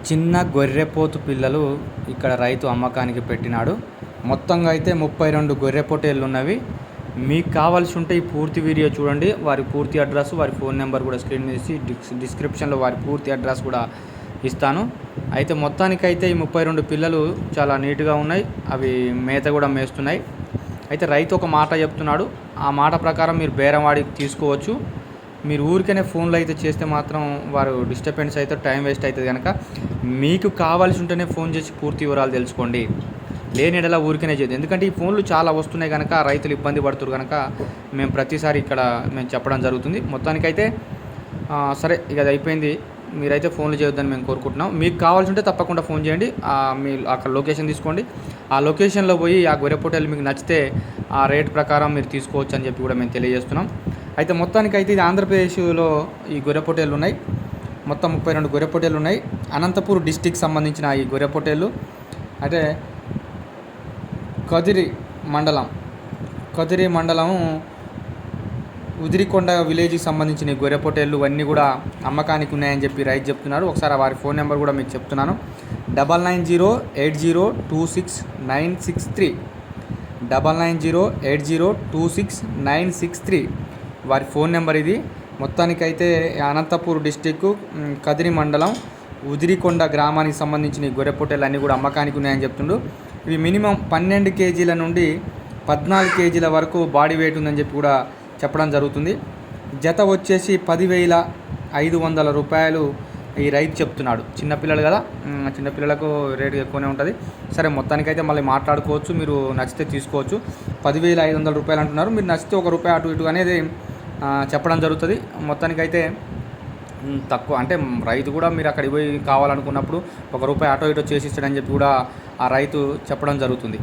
చిన్న గొర్రెపోతు పిల్లలు ఇక్కడ రైతు అమ్మకానికి పెట్టినాడు. మొత్తంగా అయితే 32 గొర్రె పొట్టేళ్ళు ఉన్నవి. మీకు కావాల్సి ఉంటే ఈ పూర్తి వీడియో చూడండి. వారి పూర్తి అడ్రస్, వారి ఫోన్ నెంబర్ కూడా స్క్రీన్ మీద డిస్క్రిప్షన్లో వారి పూర్తి అడ్రస్ కూడా ఇస్తాను. అయితే మొత్తానికైతే ఈ 32 పిల్లలు చాలా నీట్గా ఉన్నాయి. అవి మేత కూడా మేస్తున్నాయి. అయితే రైతు ఒక మాట చెప్తున్నాడు. ఆ మాట ప్రకారం మీరు బేరం తీసుకోవచ్చు. మీరు ఊరికనే ఫోన్లో అయితే చేస్తే మాత్రం వారు డిస్టర్బెన్స్ అయితే టైం వేస్ట్ అవుతుంది. కనుక మీకు కావాల్సి ఉంటేనే ఫోన్ చేసి పూర్తి వివరాలు తెలుసుకోండి. లేని ఎడలా ఊరికనే చేయదు. ఎందుకంటే ఈ ఫోన్లు చాలా వస్తున్నాయి కనుక రైతులు ఇబ్బంది పడుతున్నారు కనుక మేము ప్రతిసారి ఇక్కడ మేము చెప్పడం జరుగుతుంది. మొత్తానికైతే సరే, ఇక అది అయిపోయింది. మీరైతే ఫోన్లు చేయొద్దని మేము కోరుకుంటున్నాం. మీకు కావాల్సి ఉంటే తప్పకుండా ఫోన్ చేయండి. మీ అక్కడ లొకేషన్ తీసుకోండి. ఆ లొకేషన్లో పోయి ఆ గొర్రె పొట్టేలు మీకు నచ్చితే ఆ రేట్ ప్రకారం మీరు తీసుకోవచ్చు అని చెప్పి కూడా మేము తెలియజేస్తున్నాం. అయితే మొత్తానికైతే ఇది ఆంధ్రప్రదేశ్లో ఈ గొర్రె పొట్టేళ్ళు ఉన్నాయి. మొత్తం 32 గొర్రె పొట్టేళ్ళు ఉన్నాయి. అనంతపూర్ డిస్టిక్ సంబంధించిన ఈ గొర్రె పొట్టేళ్ళు అంటే కదిరి మండలం ఉదిరికొండ విలేజ్కి సంబంధించిన గొర్రె పొట్టేళ్ళు అన్నీ కూడా అమ్మకానికి ఉన్నాయని చెప్పి రైతు చెప్తున్నారు. ఒకసారి వారి ఫోన్ నెంబర్ కూడా మీకు చెప్తున్నాను. 9908026963 9908026963 వారి ఫోన్ నెంబర్ ఇది. మొత్తానికైతే అనంతపూర్ డిస్టిక్ కదిరి మండలం ఉదిరికొండ గ్రామానికి సంబంధించిన గొర్రె పొట్టేళ్ళు అన్నీ కూడా అమ్మకానికి ఉన్నాయని చెప్తుండు. ఇవి మినిమం 12 కేజీల నుండి 14 కేజీల వరకు బాడీ వెయిట్ ఉందని చెప్పి కూడా చెప్పడం జరుగుతుంది. జత వచ్చేసి 10,500 రూపాయలు ఈ రైతు చెప్తున్నాడు. చిన్నపిల్లలు కదా, చిన్నపిల్లలకు రేటు ఎక్కువనే ఉంటుంది. సరే, మొత్తానికైతే మళ్ళీ మాట్లాడుకోవచ్చు. మీరు నచ్చితే తీసుకోవచ్చు. 10,500 రూపాయలు అంటున్నారు. మీరు నచ్చితే ₹1 అటు ఇటు అనేది చెప్పడం జరుగుతుంది. మొత్తానికైతే తక్కువ అంటే రైతు కూడా మీరు అక్కడికి పోయి కావాలనుకున్నప్పుడు ₹1 అటో ఇటో చేసి ఇస్తాడని చెప్పి కూడా ఆ రైతు చెప్పడం జరుగుతుంది.